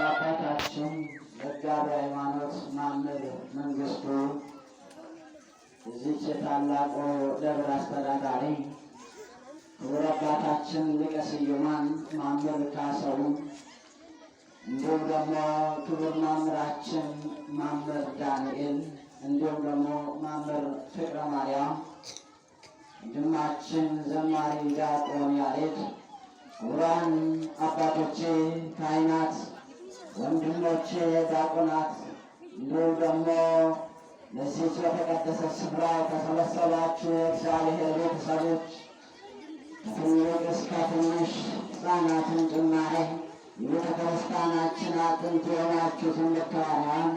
አባታችን መጋቤ ሃይማኖት መምህር መንግስቱ እዚች የታላቁ ደብር አስተዳዳሪ ክቡር አባታችን ሊቀ ስዩማን መምህር ካሰው እንዲሁም ደግሞ ክቡር መምህራችን መምህር ዳንኤል እንዲሁም ደግሞ መምህር ፍቅረ ማርያም ወንድማችን ዘማሪ ዲያቆን ያሬድ ክቡራን አባቶቼ ካህናት ወንድሞቼ ዲያቆናት እንዲሁም ደግሞ ለዚህች በተቀደሰ ስፍራ የተሰበሰባችሁ የእግዚአብሔር ቤተሰቦች ከትልቅ እስከ ትንሽ ሕፃናትን ጭማሪ የቤተ ክርስቲያናችን አጥንት የሆናችሁ ትምህርታውያን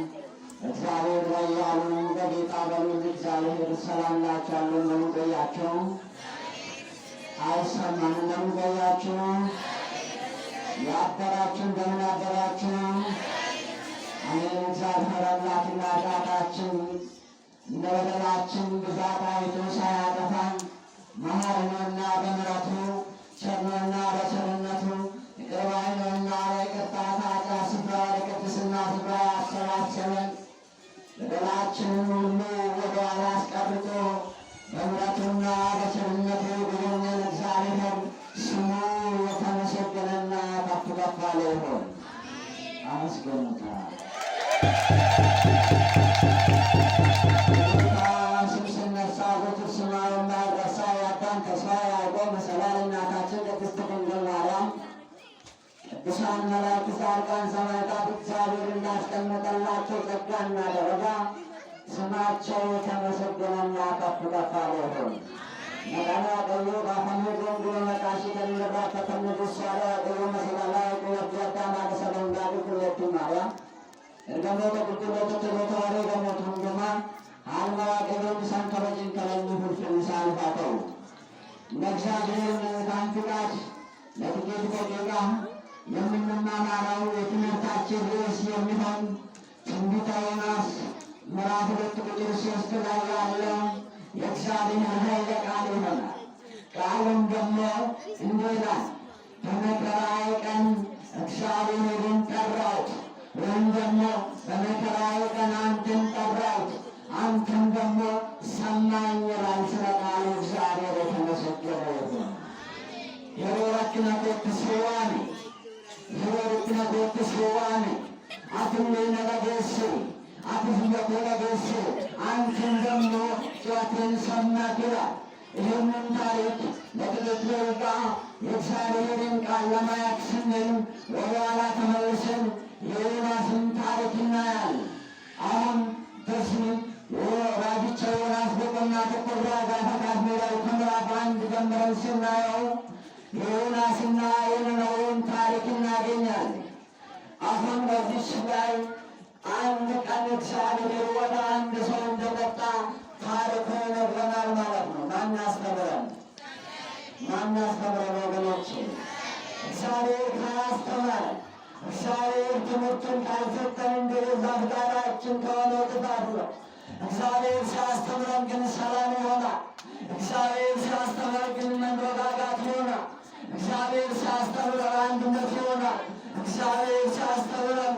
እግዚአብሔር በያሉ በጌታ በልዑል እግዚአብሔር ሰላም ላችኋለሁ። እንደምን ቆያችሁ? አይሰማም? እንደምን ቆያችሁ? ያደራችሁ እንደምን አደራችሁ? አሜን። እግዚአብሔር አምላክና ኃጢአታችን እንደ በደላችን ብዛት አይቶ ሳያጠፋን መሐሪ ነውና በምሕረቱ ቸር ነውና በቸርነቱ ይቅር ባይ ነውና በይቅርታ ከኃጢአት ስፍራ ለቅድስና ስፍራ ያሰባሰበን በደላችንን ሁሉ ወደ ኋላ አስቀርቶ በምሕረቱና በቸርነቱ ጉብኝን እግዚአብሔር ስሙ የተመሰገነና ከፍ ከፍ ያለ ይሁን። አመስግኑታ። ስም ሲነሳ ዘወትር ስሟ የማይረሳ የአዳም ተስፋ የያዕቆብ መሰላል እናታችን ቅድስት ድንግል ማርያም ቅዱሳን መላእክት ጻድቃን ሰማዕታት እግዚአብሔር እንዳስቀመጠላቸው ጸጋና ደረጃ ስማቸው የተመሰገነና ከፍ ከፍ ያለ ይሁን። መቃና ቀዮ ባፈሙ ዘንድ በመቃሺ ከሚነባ ከተምንዱስ ያለ ቀዮ መሰላላ ቁወት ማለሰለም ዳግ ኩለቱ ማርያም እርገሞ ተቁጥሎቱ ተቦታዋሪ ገሞቱ ሁንዱማ አልመራ ቀዮ ሳንከረጅን ከለኝ ሁልፍን ሳልፋተው እግዚአብሔር ታንፍቃት ለጥቂት ደቂቃ የምንማማረው የትምህርታችን ርዕስ የሚሆን ትንቢተ ዮናስ ምዕራፍ 2 ቁጥር 3 ላይ ያለው የእግዚአብሔር ኃይለ ቃል ይሆናል። ቃሉም ደግሞ እንዲህ ይላል፣ በመከራዬ ቀን እግዚአብሔርን ጠራሁት፣ ወይም ደግሞ በመከራዬ ቀን አንተን ጠራሁት፣ አንተም ደግሞ ሰማኝ ይላል። ስለ ቃሉ እግዚአብሔር የተመሰገነ ይሁን። የሮረክነ ኮትስዋኒ የሮረክነ ኮትስዋኒ አትሜ ነገደስ አትፍየኮ ነገስ አንተን ደግሞ ጩኸቴን ሰማህ ይላል። ይህንን ታሪክ ለጥቂት ደቂቃ የእግዚአብሔርን ቃል ለማየት ስንል ወደ ኋላ ተመልሰን የዮናስን ታሪክ እናያለን። አሁን በዚህ ራጊቻ ዮናስ በቆና ተቆራ ጋፈቃት ሜዳው ከምዕራፍ 1 ጀምረን ስናየው የዮናስና የነነዌን ታሪክ እናገኛለን። አሁን በዚህ ላይ አንድ ቀን እግዚአብሔር ወደ አንድ ሰው እንደመጣ ታሪኩ ይነግረናል ማለት ነው። ማን ያስተምረን? ማን ያስተምረን? ወገኖች እግዚአብሔር ካላስተማረ እግዚአብሔር ትምህርቱን ካልሰጠን እንደዛ ፍቃዳችን ከሆነ ጥፋት ነው። እግዚአብሔር ሲያስተምረን ግን ሰላም ይሆናል። እግዚአብሔር ሲያስተምረን ግን መረጋጋት ይሆናል። እግዚአብሔር ሲያስተምረን አንድነት ይሆናል። እግዚአብሔር ሲያስተምረን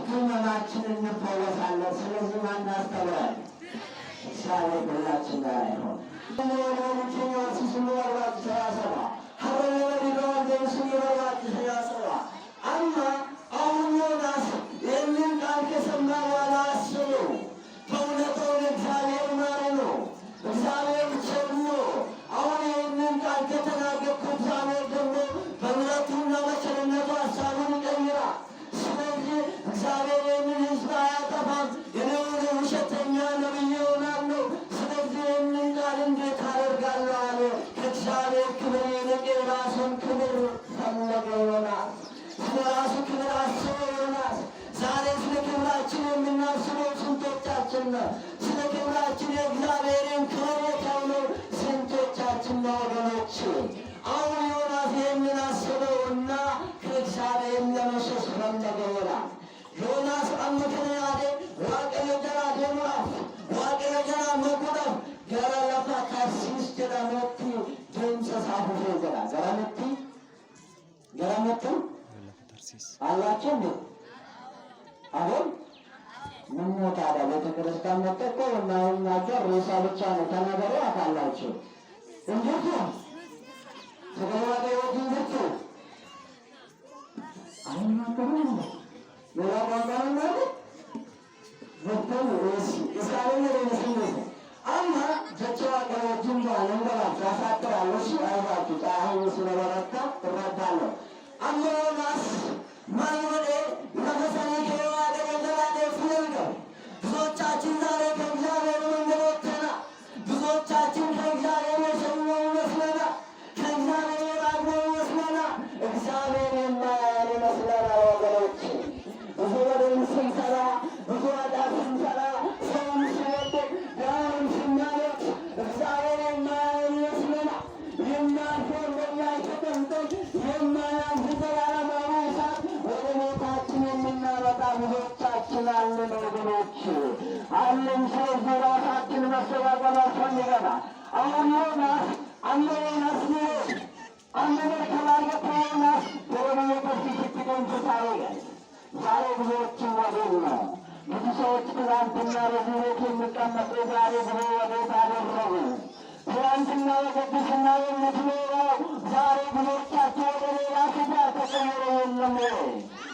ሕመማችንን እንፈወሳለን። ስለዚህ ማን ያስተምራል? እግዚአብሔር ሁላችን ጋር ይሆን። አሁን ዮናስ ይህንን ቃል ከሰማ በኋላ አስቡ። በእውነቱ እግዚአብሔር ማረ ነው። እግዚአብሔር ቸር ነው። አሁን ይህንን ቃል ከተናገርኩ እግዚአብሔር ደግሞ በምሕረቱና በቸርነቱ ሀሳቡን ይቀይራል። ስለዚህ እግዚአብሔር ይህንን ሕዝብ አያጠፋም። የነውን ውሸተኛ ነቢይ ይሆናሉ። ስለዚህ ይህንን ቃል እንዴት አደርጋለሁ ስለ ክብራችን የእግዚአብሔርን ክብር የተውነው ስንቶቻችን ነው ወገኖች? አሁን ዮናስ ይህንን አስበውና ከእግዚአብሔር ለመሸሽ ፈለገ ይላል። ዮናስ አምክን ያደ ዋቀዮ ጀራ ደሙራፍ ዋቀዮ ጀራ መጉደፍ ገራ ለፋ ታሲስ ጀራመቲ ደምሰ ሳፉ ገራ ገራመቲ አላቸው እንዴ? አሁን ምን ታዲያ ቤተክርስቲያን መጠቆ የማይናገር ሬሳ ብቻ ነው ተናገሩ አካላቸው እንዴት ነው ተገላደ ወዲንት አይናገሩ ወራባባን ነው ወጥተው ሬሲ እስካሁን ነው አማ ጀቻዋ ከወጅም ባለንገራ ታሳጥራሉ ሲአይባቱ ታህይ ስለወረታ ተራዳለው አሞናስ ማይወደ ለፈሰኒ ከዋደ ወደላደ ፍለልከው ብዙዎቻችን ዛሬ ከእግዚአብሔር መንገድ ወጥተናል። ብዙዎቻችን ከእግዚአብሔር የሰማው ይመስለናል። ከእግዚአብሔር የራቅነው ይመስለናል። እግዚአብሔር የማያየን ይመስለናል። ወገኖች ብዙ በደል ስንሰራ ብዙ ኃጢአት ስንሰራ ሰውን ሲወድ ዳውን ስናለት እግዚአብሔር የማያየን ይመስለናል። የማያልፈው እንደላይ ተቀምጠን የማያልፍ ዘላለማዊ እሳት ወደ ቤታችን የምናመጣ ብዙዎቻችን አለን ወገኖች አለን። ስለዚህ ራሳችን መስተካከል ያስፈልገናል። አሁን ዮናስ ዮናስ ዮናስ በወደቤቶች ስትገንጭ ታረጋል። ዛሬ ብዙዎችን ወዴት ነው? ብዙ ሰዎች ትናንትና በዚህ ቤት የሚቀመጡ ዛሬ ብዙ ወዴት አደረጉ? ትናንትና በቅድስና የምትኖረው ዛሬ ብዙዎቻቸው ወደ ሌላ ትዳር ተቀይረው የለም ወይ?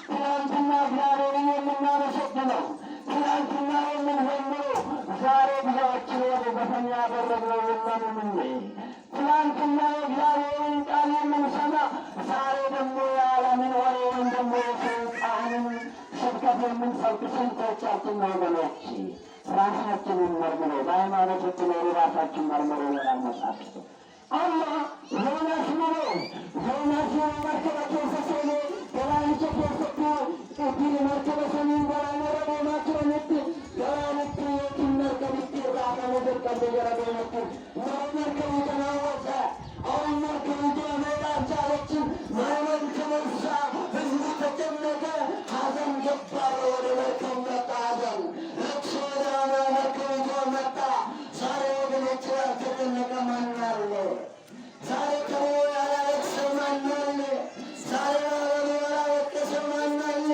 ትናንትና እግዚአብሔርን የምናመሰግነው ትናንትና የምንዘምረው ዛሬ ብዙዎችን ወደ ዘፈን ያደረግነው የለንም? ትናንትና የእግዚአብሔርን ቃል የምንሰማ ዛሬ ደግሞ የዓለምን ወሬ ወይም ደግሞ የሰይጣንን ስብከት የምንሰብክ ስንቶቻችን ነው ወገኖች? ራሳችንን መርምሮ በሃይማኖት ብትኖሩ ራሳችን መርምሮ ይሆናል መጽሐፍ። አማ ዮናስ ኑሮ ዮናስ መርከበ ኬሰሴኔ ገላንቸ ኬሰቱ እዲን መርከበ ሰሚን ገላነረዶ ማትረነት ገላንት የትን መርከብት ራቀመደር ቀደ የረዶነት ነው መርከቡ ተናወጠ። አሁን መርከቡ ጀመዳ ቻለችን ማይመን ከመሳ ህዝቡ ተጨነቀ። ሀዘን ገባ ወደ መርከብ መጣ ሀዘን መጣ። ዛሬ ወገኖች ያልተጨነቀ ማን አለ? ዛሬ ከሞ ያላለቀሰ ማን አለ? ዛሬ ባለሙ ያላለቀሰ ማን አለ?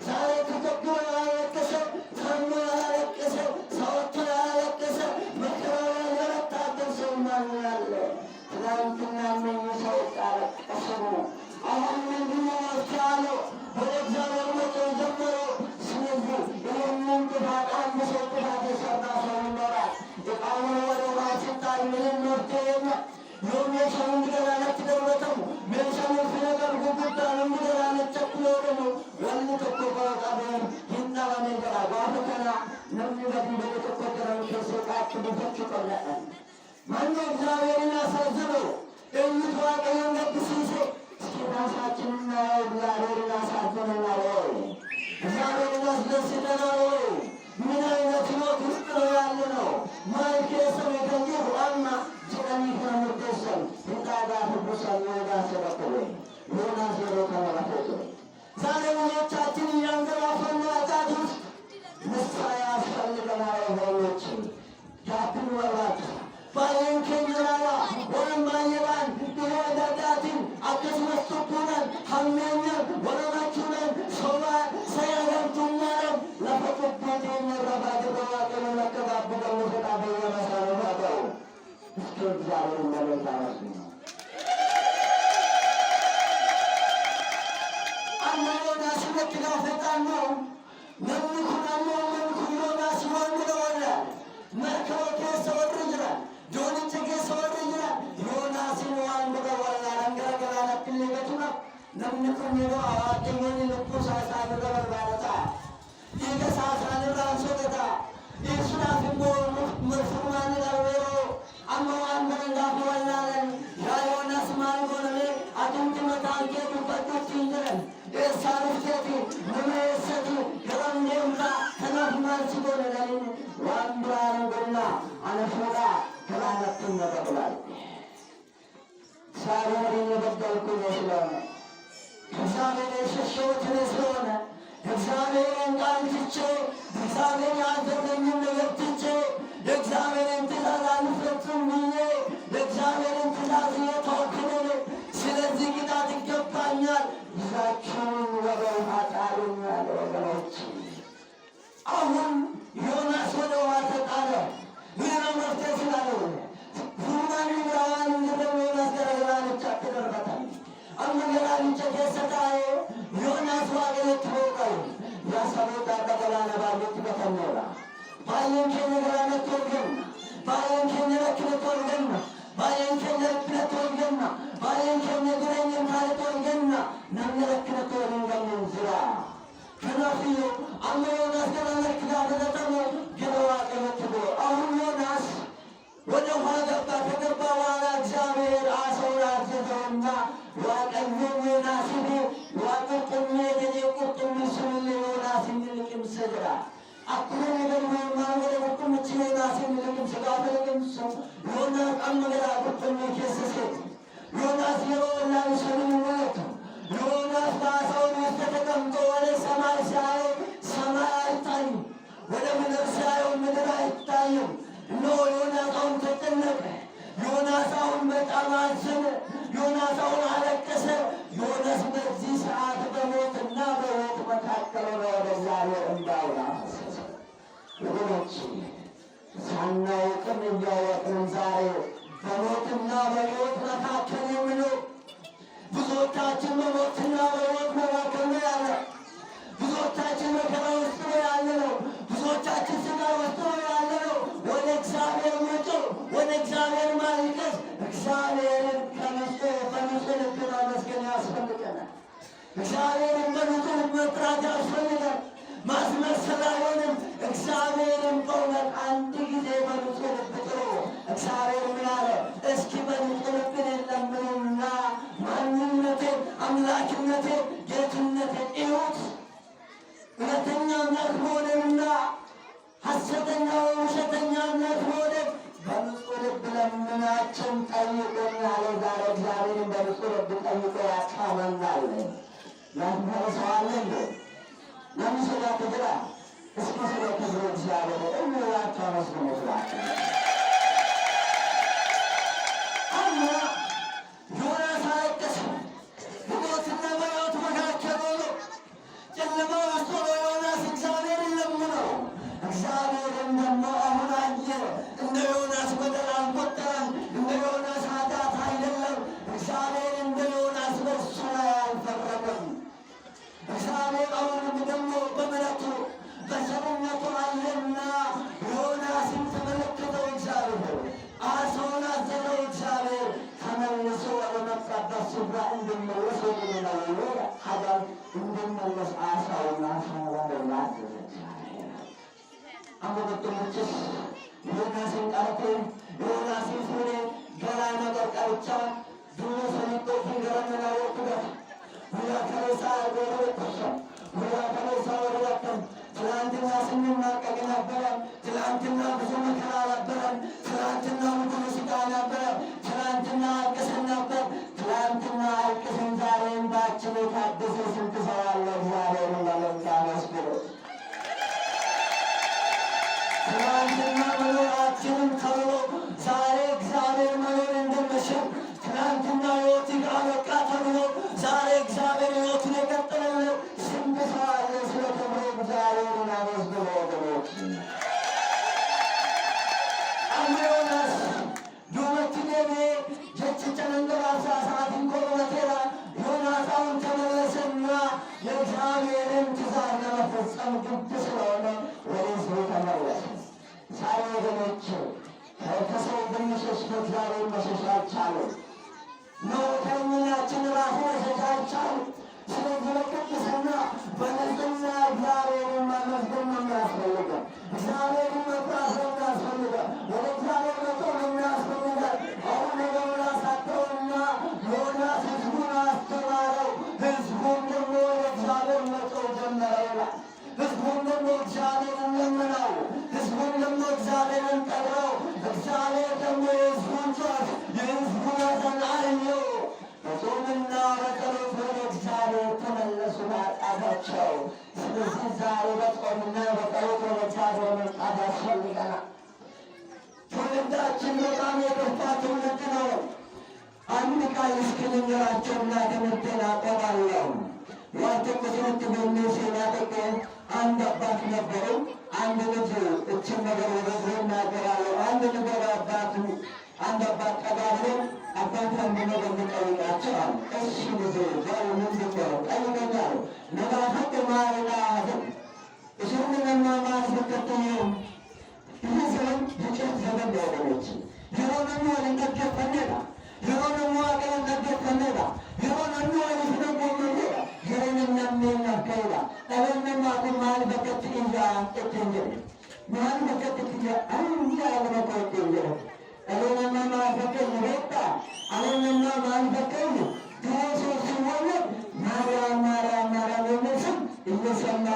ዛሬ ተቸግሮ ያላለቀሰ ታሞ ያላለቀሰ ሰወጥቶ ያላለቀሰ መከራው ያልበረታበት ሰው ማን አለ? ትናንትና እነኚህ ሰዎች አለቀሱ። አሁን ምንድነው ያለው? ወደ እግዚአብሔር መጮህ ጀመሩ። ስለዚህ ይህንን ጥፋት አንድ ሰው ጥፋት የሰራ ሰው ይኖራል። የቃሉን ወደ ማስጣል ምንም መፍትሄ የለም። ዮም የሰው እንግደራነት ደረተው ሜሰሙ ፍነገር ጉጉዳን እንግደራነት ቸኩሎ ደግሞ ወልሙ ተኮባቃበን ይናባኔ ገራ ባፍከና ነምገድ በተቆጠረው ከሰቃች በፈች ቆለአን ማን እግዚአብሔርን አሳዘበው እንቷቀየን ገድሲሴ ራሳችንና እግዚአብሔርን አሳዘነናል ወይ? እግዚአብሔርን አስደስተናል ወይ? ምን አይነት ሕይወት ውስጥ ነው ያለ ነው? ማይኬሰም የተንጀሩ አማ ጅረኒ ከሙደሰም እንቃዳ ፍቡሰም ወዳ ሰበከበ ዮናስ የሮ ተመራፈቶ ዛሬ ወሎቻችን እያንገላፈና ኃጢአት ውስጥ ንስሐ ያስፈልገናል ወገኖች። ዳብን ወራት ባየን ከኝራራ ወይም ባየባን ቢወዳዳትን አከስመስቶኩነን ሀሜኘን ወረናችሁነን ሶባ ሰያገምቱኛረን ለፈቅቤት የሚረባ ግረዋቅን መከባብ ገሙሰጣ በየመሳረታተው እስከ እግዚአብሔር መለታ ረስ ነው አማሮና ሲወት ጋፈጣን ነው ነምኩናሞ ነምኩኖና ሲሆን ብለወላል መርከበ ሰወር ይጅራል ዶንቸ ሰወር ይጅራል ዮናስን ዋን ብለወላል አንገረገራና ክልበቱና ነምኩን ነው አዋቂውን ልቁሳ ሳይገበር ባለታ ይገሳሳን ራንሶታ ይስራፍሞ መርፉማን ዳወሮ አማዋን መንዳፍ ወላለን ያ ዮናስ ማን ጎነለ አጥንት መታንከ ተፈጥቶ ይንደረን የሳሩቴቲ መመሰቱ ገራም ነምራ ተናፍማን ሲጎነለን ዋን የሸሸሁት እኔ ስለሆነ የእግዚአብሔርን ቃል ትቼ እግዚአብሔር ያዘዘኝን ነገር ትቼ የእግዚአብሔርን ትእዛዝ አልፈጽም ብዬ የእግዚአብሔርን ትእዛዝ እየተወክል ነው። ስለዚህ ቅጣት ይገባኛል። ይዛችሁን ወደ ውሃ ጣሉኝ አለ። ወገኖች አሁን ዮናስ ወደ ውሃ ተጣለ። ይህ ነው መፍትሄ ስላለው ዙማን ብራዋን እንደደሞ ዮናስ ገረገራንቻ ተደረገታል። አመገራንቻ ከሰታዬ ዮናስ ዋገለት ሆቀው ያሰበታ ተገላና ባለት በተሞላ ባየን ከነገራነ ተወገን ባየን ከነረክለ ተወገን ባየን ከነረክለ ተወገን ባየን ከነገረኝ ማለት ተወገን ነረክለ ተወገን ዝራ ከናፊዮ አመ ዮናስ ገረገራ ተደረገ ገረዋ ከመጥቶ አሁን ዮናስ ወደ ውሃ ገባ። ከገባ በኋላ እግዚአብሔር አሰውን አዘዘውና ዋቀኙን ዮናስን ዋቁጥሜ ገኔ ቁጥም ስምል ዮናስን ልቅም ስድራ አኩነ ነገር ማንገረ ቁጥም ች ዮናስን ልቅም ስጋ ተለቅም ሰው ዮናስ አመገራ ቁጥም ከሰሰት ዮናስ የሮላን ሰምን ወለቱ ዮናስ ባሰውን ውስጥ ተቀምጦ ወደ ሰማይ ሲያየው ሰማይ አይታይም፣ ወደ ምድር ሲያየው ምድር አይታይም። ኖ ዮናስ አሁን ተጨነቀ። ዮናስ አሁን በጣም አዘነ። ዮናስ አሁን አለቀሰ። ዮናስ በዚህ ሰዓት በሞትና በሕይወት መካከል ነው ወደ እግዚአብሔር እንዳውላ ፈሰሰ። ወገኖች ሳናውቅም እያወቅን ዛሬ በሞትና በሕይወት መካከል የምንኖር ብዙዎቻችን በሞትና በሕይወት መካከል ነው ያለ። ብዙዎቻችን መከራ ውስጥ ነው ያለ ነው። ብዙዎቻችን ስጋ ውስጥ ነው ያለ ነው። ወደ እግዚአብሔር መጮህ፣ ወደ እግዚአብሔር ማልቀስ፣ እግዚአብሔርን በንጹህ ልብ ማመስገን ያስፈልገናል። እግዚአብሔርን በንጹህ መጥራት ያስፈልጋል። ማስመሰል አይሆንም። እግዚአብሔርን በእውነት አንድ ጊዜ በንጹህ ልብ ጥሩ። እግዚአብሔር ምን አለ? እስኪ በንጹህ ልብ ለምኑና ማንነቴን፣ አምላክነቴን፣ ጌትነቴን እዩት። እውነተኛ አምላክ መሆንንና ሐሰተኛ ውሸተኛ አምላክ መሆንን በንጹህ ልብ ለምናችን ጠይቁን አለ። ዛሬ እግዚአብሔርን በንጹህ ልብ ጠይቆ ያስታመናል። ያስመልሰዋል እንዴ? ለምስላ ትግራ እስኪ ስለ ክብሩ እግዚአብሔር እምላቸው አመስግኑ ስላቸው አማ ዮናስ አለቀሰ። በሞትና በሕይወት መካከል ሆኖ ጨለማ ውስጥ ሆኖ ዮናስ እግዚአብሔርን ለመነው። እግዚአብሔርን ደግሞ አሁን አየ። እንደ ዮናስ በደል አልቆጠረም። እንደ ዮናስ ኃጢአት አይደለም። እግዚአብሔር እንደ ዮናስ በእሱ ላይ አልፈረደም። እግዚአብሔር አሁንም ደግሞ በምሕረቱ በቸርነቱ አየና ዮናስን ተመለከተው። እግዚአብሔር አሰውን አዘዘው። እግዚአብሔር ተመልሶ ወደ መጣበት ስፍራ እንዲመለስ ወደሚነው ሀገር እንዲመለስ አሳውና አሳውና አዘዘ እግዚአብሔር። አመበጥሞችስ ዮናስን ቀርቴ ዮናስን ሱሬ ገላ ነገር ቀርቻ ዱሎ ሰኒጦፊን ገረመና ወቅበት ሁያከሬሳ ወረወጥሻ ሁያከሬሳ ወረወጥም ትላንትና ስንማቀቅ ነበረ። ትላንትና ብዙ መከራ ነበረ። ትላንትና ብዙ ስቃ ነበረ። ትላንትና አልቅሰን ነበር። ትላንትና አልቅሰን ዛሬ እንባችን የታደሰ ስንት ሰው አለ። እግዚአብሔርን ለመምጣን ያስብሎት ትላንትና መኖራችንን ተብሎ ዛሬ እግዚአብሔር መኖር እንደመሸም ትላንትና ሕይወት አበቃ ተብሎ ዛሬ እግዚአብሔር ሕይወቱን የቀጠለለው ስንት ሰው አለ። ስለ ክብሩ እግዚአብሔርን አመስግኑ ወገኖች። አምነ ዮናስ ዱመት ደቤ ጀችቸ መንገባሳ ሰዓትን ኮበቴራ ዮናስ አሁን ተመለሰና የእግዚአብሔርን ትእዛዝ ለመፈጸም ግድ ስለሆነ ወደ ሕዝቡ ተመለሰ። ዛሬ ወገኖች ከሰው ብንሸሽ ከእግዚአብሔር መሸሽ አልቻለም። ነው ከእኛችን ራሱ መሸሽ አልቻለም። ስለዚህ በቅድስና በንጽሕና እግዚአብሔርን ማመስገን ነው የሚያስፈልገን። እግዚአብሔርን መፍራት ነው የሚያስፈልገን። ወደ እግዚአብሔር መጮህ ነው የሚያስፈልገን። አሁን ነገሩን አሳተውና ዮናስ ሕዝቡን አስተማረው። ሕዝቡን ደግሞ ወደ እግዚአብሔር መጮህ ጀመረ ይላል። ሕዝቡን ደግሞ እግዚአብሔርን ለመነው። ሕዝቡን ደግሞ እግዚአብሔርን ጠራው። እግዚአብሔር ደግሞ የሕዝቡን ጩኸት የሕዝቡን ሐዘን አየው። በጾምና በጸሎት ወደ እግዚአብሔር ተመለሱ ትውልዳችን በጣም የከፋ ትውልድ ነው። አንድ ቃል እስኪ ልንገራቸውና ትምህርቴን አቆማለሁ። ዋልተቆ ትምህርት በሚ ሲናጠቁ አንድ አባት ነበሩ። አንድ ልጅ እችን ነገር ወደዚ እናገራለሁ። አንድ ነገር አንድ አባት ጠጋ ብሎ አባት አንድ ነገር ልጠይቃቸው አለ። እሺ ልጅ ዛሬ ምንድን ነው? ጠይቀኛል። ነጋፈቅ ማርና እስልምና ማስበከተኝ ይህ ዘመን የጨት ዘመን ያደረች የሆነኑ አለንቀደት ፈነዳ የሆነኑ አገለንቀደት ፈነዳ የሆነኑ አለፍነጎ መነዳ የሆነናሜና ከይዳ ጠበነማቱ ማልበከት ኢዛ እትንጀር ማልበከት ኢዛ አንያ ያለመቆት እንጀር ጠበነማ ማልበከት ይበጣ አለነማ ማልበከት ተወሶ ሲወለድ ማርያም ማርያም ማርያም የሚስም እየሰማ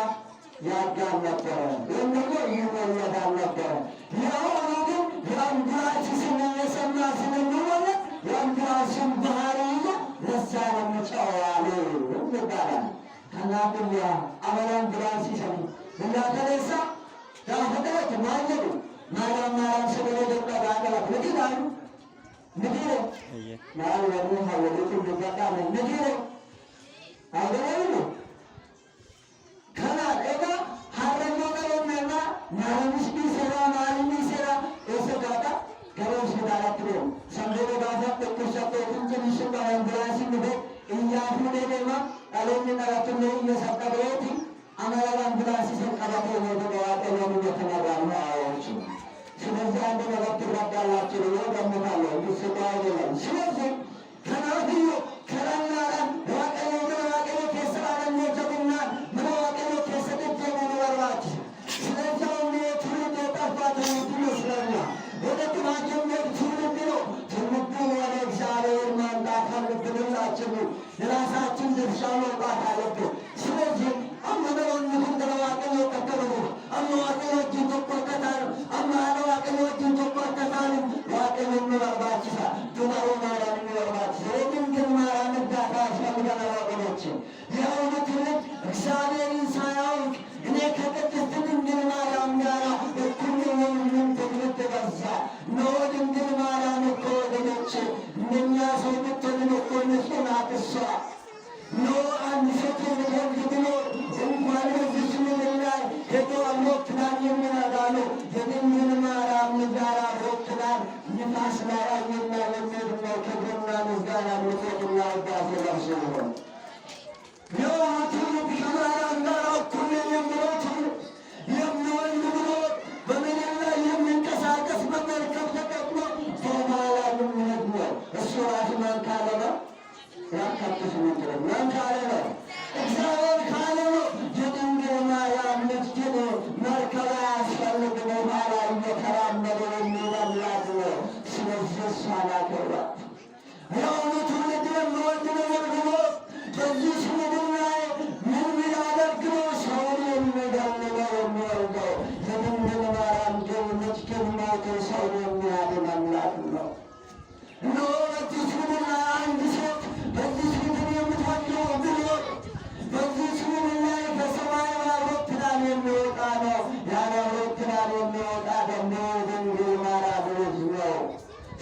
ያጋር ነበረ። ወይም ደግሞ ይወለዳል ነበረ። የአሁኑ ግን የአንድራሽ ስም እየሰማ ስለሚወለድ የአንድራሽን ባህሪ ይዞ ለዛ ለምጫዋሉ ይባላል። ከናብያ አመላን ድራሽ ሲሰሙ እንዳተነሳ ዳፈጠረት ማለዱ ማርያም ማርያም ስለ ደቀ ባቀላት ንግዳሉ ንግደ ማርያም ሀወለቱ ደቀ ንግደ አገሩ ማለምሽ ቢሰራ ማለም ቢሰራ እሰዳታ ገሮሽ ዳራትሮ ሰንደሮ ባዛ ተቆሻቶ እንጂ ሽባን ብራሲ ነው እያፉ ለደማ አለኝ ናራቱ ነው እየሰቀበቲ አማራን ብራሲ ሰቀባቶ ነው ደዋተ ነው የተናራው አዎች ስለዚህ አንድ ነገር ትረዳላችሁ ነው ደምታለው ይስጣው ይላል። ስለዚህ ከናብዩ ከራናራን ዋቀሎ ዋቀሎ ከሰራን ነው ምን ዋቀሎ ከሰደደ ነው ወራች ስለዚህ ትውልድ የጠፋት ይመስለኛ ወደ ጥማጀመር ትውልድ ነው። ትውልዱን ወደ እግዚአብሔር ማምጣት አለብን። ሁላችን የራሳችን ድርሻ መውጣት አለብን። ስለዚህ አመነወንትን ደረዋቅን የቀጠሉ አመዋቅኖችን ተቆርቀታል አማለዋቅኖችን ተቆርቀታል ዋቅን የሚወርባችሳ ዱመሮ ማርያም የሚወርባችሳ የድንግል ማርያም እርዳታ ያስፈልገናል ወገኖችን። የአሁኑ ትውልድ እግዚአብሔርን ሳያውቅ እኔ ከቅድስት ድንግል ማርያም ጋር እኩል የሆኑን ትምህርት በዛ ነው። ድንግል ማርያም እኮ ወገኖች እነኛ ሰው ብትሆንን እኮ ንጹሕ ናት እሷ ነው። አንድ ሴት የምትወልድ ቢኖር እንኳን በዚች ምድር ላይ ሄዶ ሞትናን የሚረዳሉ የድንግል ማርያም ጋር ሞትናን ንፋስ ላራኝና የሚሄድ ነው። ክብርና ምስጋና ምትትና ውዳሴ ለእርሱ ይሁን። የሆኑት ከማርያም ጋር እኩል የሚሞት የሚወልድ ብሎ በምድር ላይ የሚንቀሳቀስ በመርከብ ተጠቅሞ በኋላ የሚሄድ ነው። እሱ ራሱ ማን ካለ ነው? ያካትት ምድር ማን ካለ ነው? እግዚአብሔር ካለ ነው። የድንግል ማርያም ልጅ ግን መርከብ አያስፈልግ በኋላ እየተራመደ የሚበላት ነው። ስለዚህ እሷ ላከባት። የሆኑ ትውልድ የሚወልድ ነገር ብሎ በዚህ ምድር ላይ ምን ቢያደርግ ነው ሰውን የሚገድለው የሚወልደው? የድንግል ማርያም ግን ልጅ ግን ሞቶ ሰውን የሚያድን አምላክ ነው። እነሆ በዚህ ምድር ላይ አንድ ሴት በዚህ ምድር የምትወልደው ቢኖር በዚህ ምድር ላይ በሰማይ አውሮፕላን የሚወጣ ነው። ያለ አውሮፕላን የሚወጣ ደግሞ የድንግል ማርያም ልጅ ነው።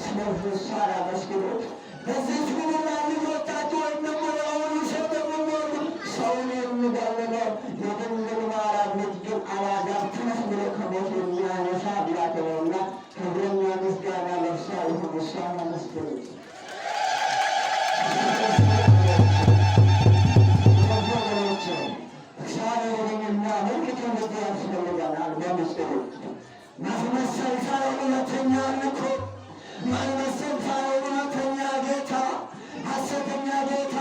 ስለዚህ እሷን አመስግኑት። በዚህ ምድር ላይ ልጆቻቸው ወይም ደግሞ የአሁኑ ሴት የሚወዱ ሰውን የሚገድለው የድንግል ማርያም ልጅ ግን አላዛር ተነስ ብሎ ከሞት የሚያነሳ አምላክ ነውና ክብርና ምስጋና ለእርሷ ይሁን። እሷን አመስግኑት። እግዚአብሔርንና ምልክት ልጅ ያስፈልገናል። በምስጢሩ ማስመሰል ሳይሆን እውነተኛ አምልኮ ማስመሰል ሳይሆን እውነተኛ ጌታ ሐሰተኛ ጌታ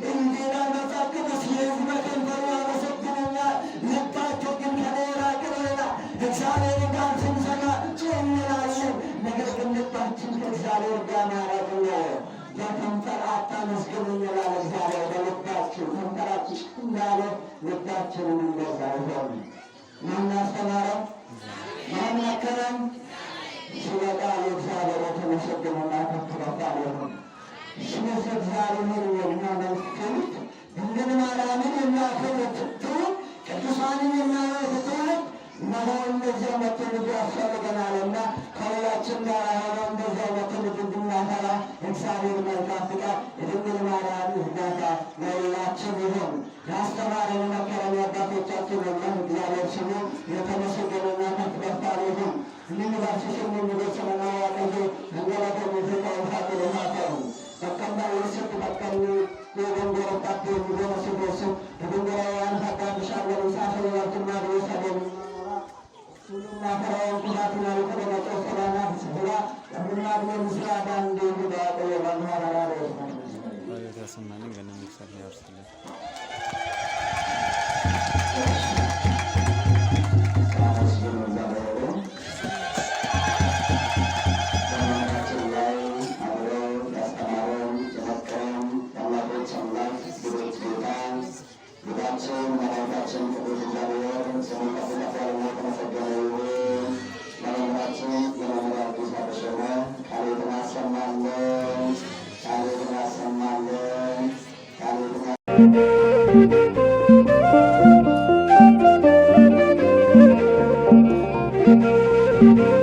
እንዲና መጽሐፍ ቅዱስ የሕዝብ ከንፈሩ ያመሰግነኛል ልባቸው ግን ከኔ የራቀ ነው። እግዚአብሔር ጋር ስንሰራ እንላለን። ነገር ግን ልባችን ከእግዚአብሔር ጋር ማረግ ነው። በከንፈር አታመስግኑኝ ይላል እግዚአብሔር። በልባችን ከንፈራችን እንዳለ ልባችንን እንደዛ ይሆን። ማን አስተማረን? ማን መከረን? ሲበቃ የእግዚአብሔር የተመሰገነና ከፍተኛ ይሁን። ስለዚህ እግዚአብሔር የሚያመልክት ድንግል ማርያምን የሚያከብር ትውልድ ቅዱሳንን የሚያመልክ ትውልድ እነሆ እንደዚህ አይነት ትውልድ ያስፈልገናልና ከሁላችን ጋር ሆነን የእግዚአብሔር መልካም ፍቃድ የድንግል ማርያም እርዳታ ለሁላችን ይሁን። ያስተማረን መከረን አባቶቻችን የለም እግዚአብሔር ስሙ የተመሰገነና ከፍ ከፍ ያለ ይሁን። እንንባሽሽን የሚደስመና ያቀዙ እንገለተ ሙዚቃ ውሳት ለማፈሩ በቀንዳ የስት በቀኑ የገንገረጣት የሚደመስበሱ የገንገራ ያንሳታ ብሻገር ሳፈር ያርትና ብሰደን ሁሉና ፈራውን ኩዳቱን አልከለመጠ ሰላና ፍስብላ ለምናድነ ምስራዳ እንደሚዳቀ የባንሃራራ ያሰማንን ገና ሚክሰር ያወርስልን Thank you.